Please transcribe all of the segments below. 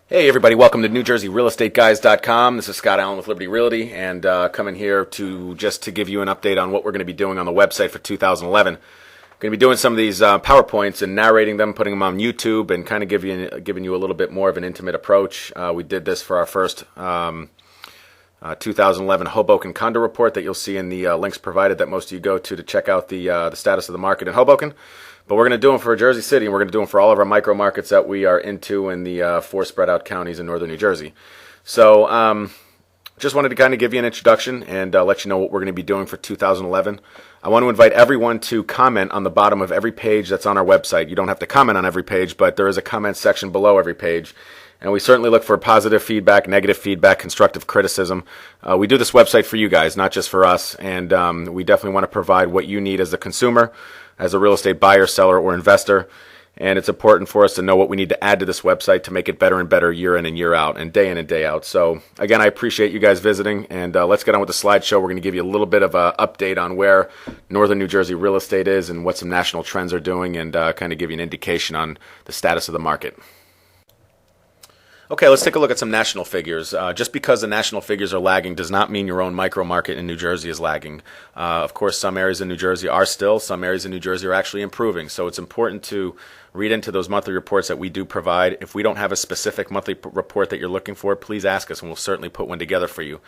Hey everybody, welcome to NewJerseyRealEstateGuys.com. This is Scott Allen with Liberty Realty, and coming here to give you an update on what we're going to be doing on the website for 2011. Going to be doing some of these PowerPoints and narrating them, putting them on YouTube, and kind of giving you a little bit more of an intimate approach. We did this for our first 2011 Hoboken condo report that you'll see in the links provided that most of you go to check out the status of the market in Hoboken. But we're going to do them for Jersey City, and we're going to do them for all of our micro markets that we are into in the four spread out counties in northern New Jersey. So just wanted to kind of give you an introduction and let you know what we're going to be doing for 2011. I want to invite everyone to comment on the bottom of every page that's on our website. You don't have to comment on every page, but there is a comment section below every page. And we certainly look for positive feedback, negative feedback, constructive criticism. We do this website for you guys, not just for us. And we definitely want to provide what you need as a consumer, as a real estate buyer, seller, or investor. And it's important for us to know what we need to add to this website to make it better and better year in and year out and day out. So again, I appreciate you guys visiting, and let's get on with the slideshow. We're going to give you a little bit of an update on where northern New Jersey real estate is and what some national trends are doing, and kind of give you an indication on the status of the market. Okay, let's take a look at some national figures. Just because the national figures are lagging does not mean your own micro market in New Jersey is lagging. Of course, some areas in New Jersey are still, some areas in New Jersey are actually improving. So it's important to read into those monthly reports that we do provide. If we don't have a specific monthly report that you're looking for, please ask us and we'll certainly put one together for you.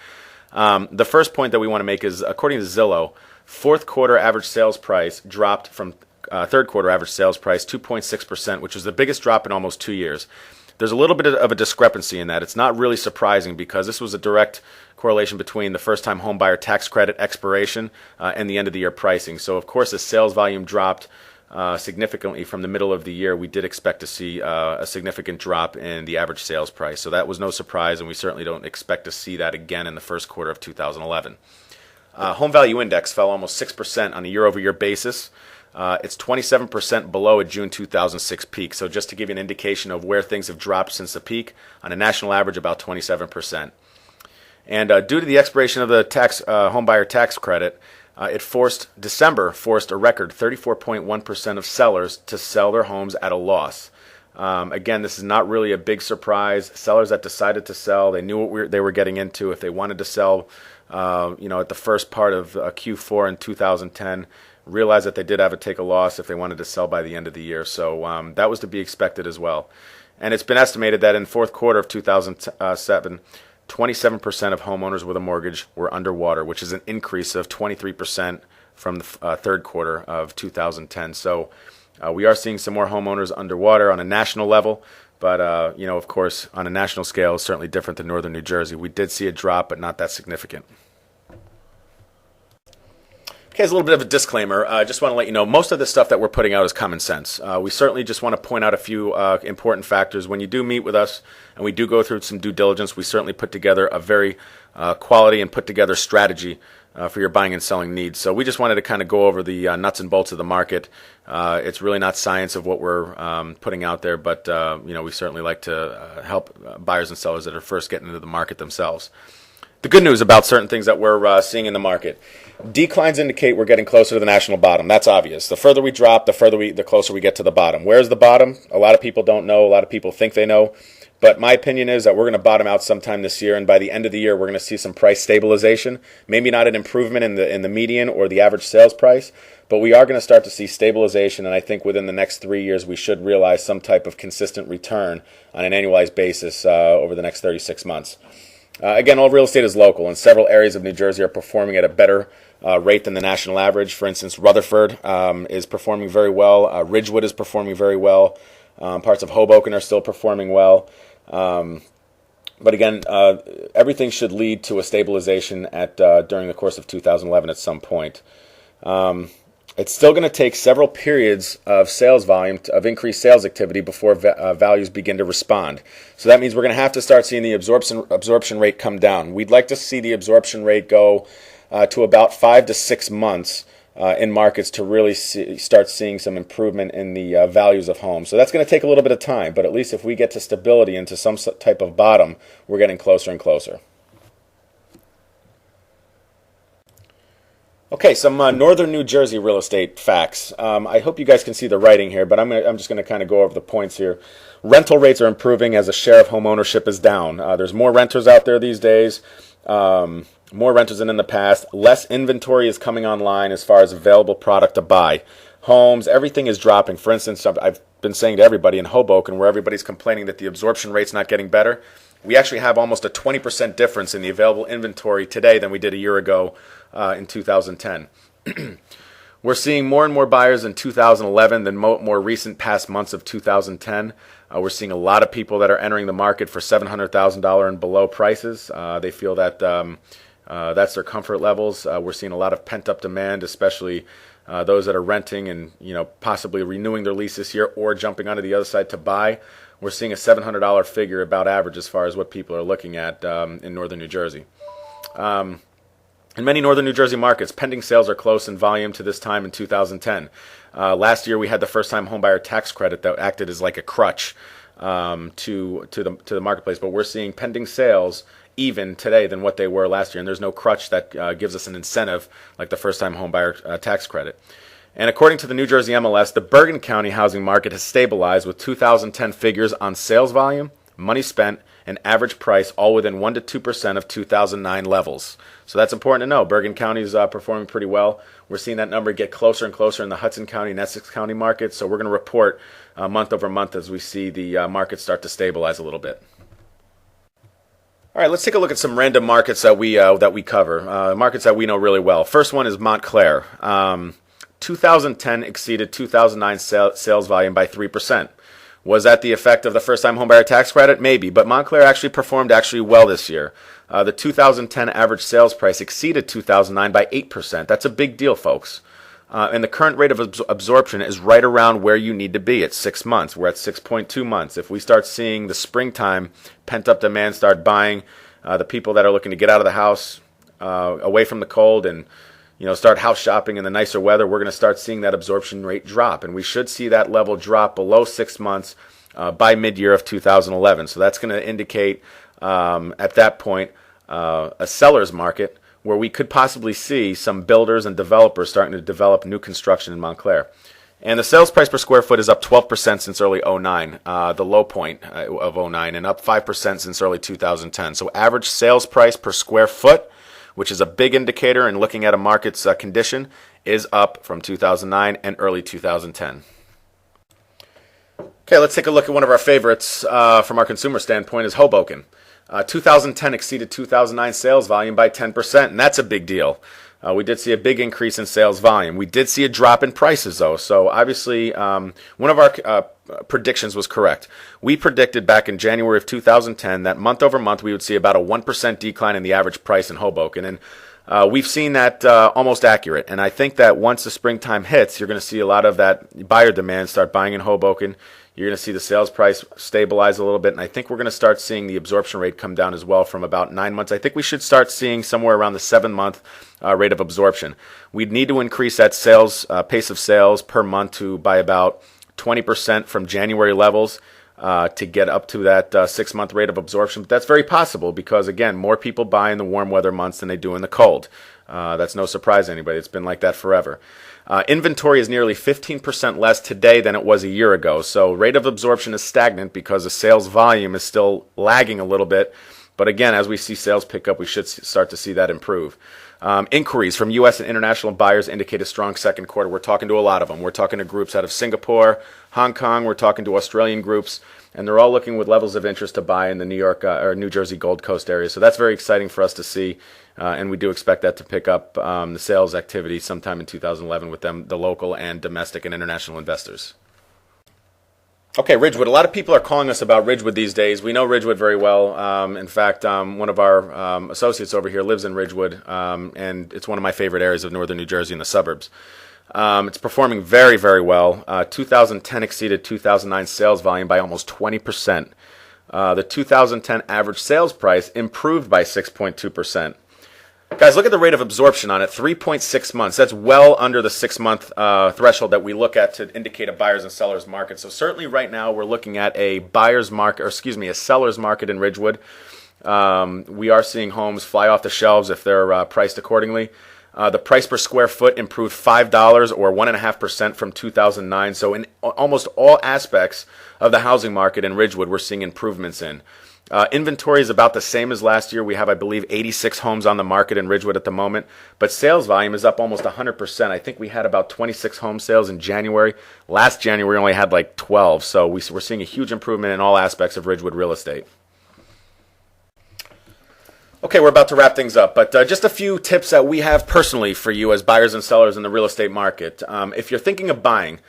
The first point that we want to make is, according to Zillow, fourth quarter average sales price dropped from third quarter average sales price 2.6%, which was the biggest drop in almost 2 years. There's a little bit of a discrepancy in that. It's not really surprising because this was a direct correlation between the first-time homebuyer tax credit expiration and the end-of-the-year pricing. So, of course, as sales volume dropped significantly from the middle of the year, we did expect to see a significant drop in the average sales price. So that was no surprise, and we certainly don't expect to see that again in the first quarter of 2011. Home value index fell almost 6% on a year-over-year basis. It's 27% below a June 2006 peak. So just to give you an indication of where things have dropped since the peak, on a national average, about 27%. And due to the expiration of the homebuyer tax credit, December forced a record 34.1% of sellers to sell their homes at a loss. Again, this is not really a big surprise. Sellers that decided to sell, they knew what they were getting into. If they wanted to sell, at the first part of Q4 in 2010, realized that they did have to take a loss if they wanted to sell by the end of the year. So that was to be expected as well. And it's been estimated that in fourth quarter of 2007, 27% of homeowners with a mortgage were underwater, which is an increase of 23% from the third quarter of 2010. So we are seeing some more homeowners underwater on a national level. But, of course, on a national scale, it's certainly different than northern New Jersey. We did see a drop, but not that significant. Okay, as a little bit of a disclaimer, I just want to let you know most of the stuff that we're putting out is common sense. We certainly just want to point out a few important factors. When you do meet with us and we do go through some due diligence, we certainly put together a very quality and put together strategy for your buying and selling needs. So we just wanted to kind of go over the nuts and bolts of the market. It's really not science of what we're putting out there, but we certainly like to help buyers and sellers that are first getting into the market themselves. The good news about certain things that we're seeing in the market. Declines indicate we're getting closer to the national bottom. That's obvious. The further we drop, the closer we get to the bottom. Where's the bottom? A lot of people don't know. A lot of people think they know. But my opinion is that we're going to bottom out sometime this year, and by the end of the year, we're going to see some price stabilization. Maybe not an improvement in the median or the average sales price, but we are going to start to see stabilization, and I think within the next 3 years, we should realize some type of consistent return on an annualized basis over the next 36 months. Again, all real estate is local, and several areas of New Jersey are performing at a better rate than the national average. For instance, Rutherford is performing very well. Ridgewood is performing very well. Parts of Hoboken are still performing well. But again, everything should lead to a stabilization during the course of 2011 at some point. It's still going to take several periods of sales volume, of increased sales activity before values begin to respond. So that means we're going to have to start seeing the absorption rate come down. We'd like to see the absorption rate go to about 5 to 6 months in markets to really start seeing some improvement in the values of homes. So that's going to take a little bit of time, but at least if we get to stability into some type of bottom, we're getting closer and closer. Okay, some northern New Jersey real estate facts. I hope you guys can see the writing here, but I'm just going to kind of go over the points here. rental rates are improving as a share of home ownership is down. There's more renters out there these days, more renters than in the past. Less inventory is coming online as far as available product to buy. Homes, everything is dropping. For instance, I've been saying to everybody in Hoboken, where everybody's complaining that the absorption rate's not getting better, we actually have almost a 20% difference in the available inventory today than we did a year ago in 2010. We're seeing more and more buyers in 2011 than more recent past months of 2010. We're seeing a lot of people that are entering the market for $700,000 and below prices. They feel that that's their comfort levels. We're seeing a lot of pent-up demand, especially those that are renting and possibly renewing their lease this year or jumping onto the other side to buy. We're seeing a $700 figure about average as far as what people are looking at in northern New Jersey. In many northern New Jersey markets, pending sales are close in volume to this time in 2010. Last year, we had the first-time homebuyer tax credit that acted as like a crutch to the marketplace. But we're seeing pending sales even today than what they were last year, and there's no crutch that gives us an incentive like the first-time homebuyer tax credit. And according to the New Jersey MLS, the Bergen County housing market has stabilized with 2010 figures on sales volume, money spent, and average price all within 1 to 2% of 2009 levels. So that's important to know. Bergen County is performing pretty well. We're seeing that number get closer and closer in the Hudson County and Essex County markets. So we're going to report month over month as we see the market start to stabilize a little bit. All right, let's take a look at some random markets that we cover, markets that we know really well. First one is Montclair. 2010 exceeded 2009 sales volume by 3%. Was that the effect of the first-time homebuyer tax credit? Maybe, but Montclair actually performed well this year. The 2010 average sales price exceeded 2009 by 8%. That's a big deal, folks. And the current rate of absorption is right around where you need to be at 6 months. We're at 6.2 months. If we start seeing the springtime pent-up demand start buying, the people that are looking to get out of the house, away from the cold, and start house shopping in the nicer weather, we're going to start seeing that absorption rate drop. And we should see that level drop below 6 months by mid-year of 2011. So that's going to indicate, at that point, a seller's market where we could possibly see some builders and developers starting to develop new construction in Montclair. And the sales price per square foot is up 12% since early 09, the low point of 09, and up 5% since early 2010. So average sales price per square foot, which is a big indicator in looking at a market's condition, is up from 2009 and early 2010. Okay, let's take a look at one of our favorites from our consumer standpoint is Hoboken. 2010 exceeded 2009 sales volume by 10%, and that's a big deal. We did see a big increase in sales volume. We did see a drop in prices, though. So obviously, one of our predictions was correct. We predicted back in January of 2010 that month over month we would see about a 1% decline in the average price in Hoboken. And we've seen that almost accurate. And I think that once the springtime hits, you're going to see a lot of that buyer demand start buying in Hoboken. You're going to see the sales price stabilize a little bit, and I think we're going to start seeing the absorption rate come down as well from about 9 months. I think we should start seeing somewhere around the 7-month rate of absorption. We'd need to increase that sales pace of sales per month by about 20% from January levels to get up to that 6-month rate of absorption. But that's very possible because, again, more people buy in the warm weather months than they do in the cold. That's no surprise to anybody. It's been like that forever. Inventory is nearly 15% less today than it was a year ago. So rate of absorption is stagnant because the sales volume is still lagging a little bit. But again, as we see sales pick up, we should start to see that improve. Inquiries from U.S. and international buyers indicate a strong second quarter. We're talking to a lot of them. We're talking to groups out of Singapore, Hong Kong. We're talking to Australian groups. And they're all looking with levels of interest to buy in the New York or New Jersey Gold Coast area. So that's very exciting for us to see. And we do expect that to pick up the sales activity sometime in 2011 with them, the local and domestic and international investors. Okay, Ridgewood. A lot of people are calling us about Ridgewood these days. We know Ridgewood very well. In fact, one of our associates over here lives in Ridgewood, and it's one of my favorite areas of northern New Jersey in the suburbs. It's performing very, very well. 2010 exceeded 2009 sales volume by almost 20%. The 2010 average sales price improved by 6.2%. Guys, look at the rate of absorption on it, 3.6 months. That's well under the 6-month threshold that we look at to indicate a buyer's and seller's market. So certainly right now we're looking at a buyer's market, a seller's market in Ridgewood. We are seeing homes fly off the shelves if they're priced accordingly. The price per square foot improved $5 or 1.5% from 2009. So in almost all aspects of the housing market in Ridgewood, we're seeing improvements in. Inventory is about the same as last year. We have, I believe, 86 homes on the market in Ridgewood at the moment, but sales volume is up almost 100%. I think we had about 26 home sales in January. Last January, we only had like 12, so we're seeing a huge improvement in all aspects of Ridgewood real estate. Okay, we're about to wrap things up, but just a few tips that we have personally for you as buyers and sellers in the real estate market. If you're thinking of buying,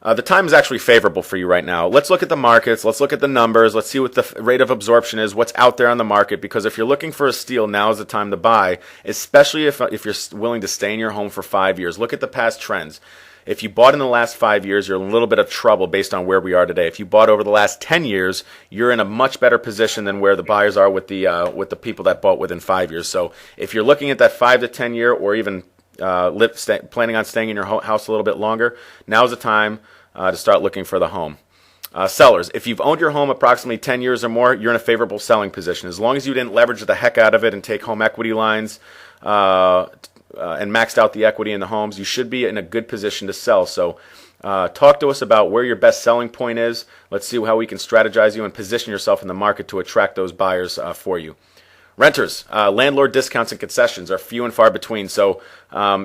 the time is actually favorable for you right now. Let's look at the markets. Let's look at the numbers. Let's see what the rate of absorption is, what's out there on the market, because if you're looking for a steal, now is the time to buy, especially if you're willing to stay in your home for 5 years. Look at the past trends. If you bought in the last 5 years, you're in a little bit of trouble based on where we are today. If you bought over the last 10 years, you're in a much better position than where the buyers are with the people that bought within 5 years. So if you're looking at that 5 to 10 year, or even planning on staying in your house a little bit longer, now's the time to start looking for the home. Sellers, if you've owned your home approximately 10 years or more, you're in a favorable selling position. As long as you didn't leverage the heck out of it and take home equity lines and maxed out the equity in the homes, you should be in a good position to sell. So talk to us about where your best selling point is. Let's see how we can strategize you and position yourself in the market to attract those buyers for you. Renters, landlord discounts and concessions are few and far between, so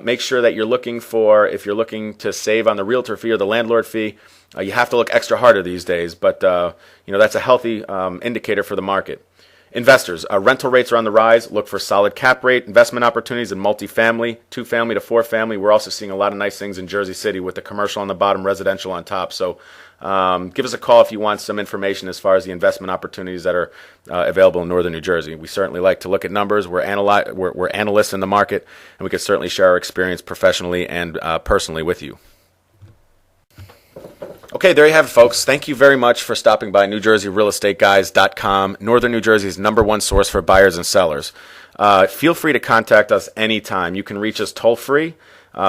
make sure that if you're looking to save on the realtor fee or the landlord fee, you have to look extra harder these days, but that's a healthy indicator for the market. Investors, rental rates are on the rise. Look for solid cap rate investment opportunities in multifamily, 2-family to 4-family. We're also seeing a lot of nice things in Jersey City with the commercial on the bottom, residential on top. So give us a call if you want some information as far as the investment opportunities that are available in northern New Jersey. We certainly like to look at numbers. We're analysts in the market, and we can certainly share our experience professionally and personally with you. Okay, there you have it, folks. Thank you very much for stopping by NewJerseyRealEstateGuys.com, Northern New Jersey's #1 source for buyers and sellers. Feel free to contact us anytime. You can reach us toll-free.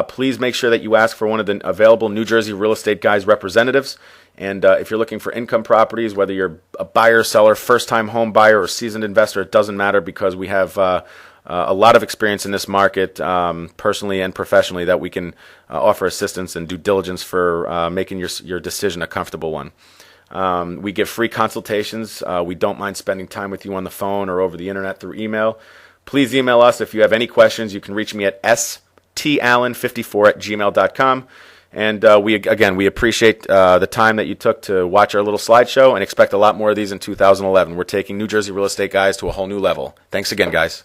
Please make sure that you ask for one of the available New Jersey Real Estate Guys representatives. And if you're looking for income properties, whether you're a buyer, seller, first-time home buyer, or seasoned investor, it doesn't matter, because we have a lot of experience in this market, personally and professionally, that we can offer assistance and due diligence for making your decision a comfortable one. We give free consultations. We don't mind spending time with you on the phone or over the internet through email. Please email us if you have any questions. You can reach me at stallen54@gmail.com. And we appreciate the time that you took to watch our little slideshow, and expect a lot more of these in 2011. We're taking New Jersey Real Estate Guys to a whole new level. Thanks again, guys.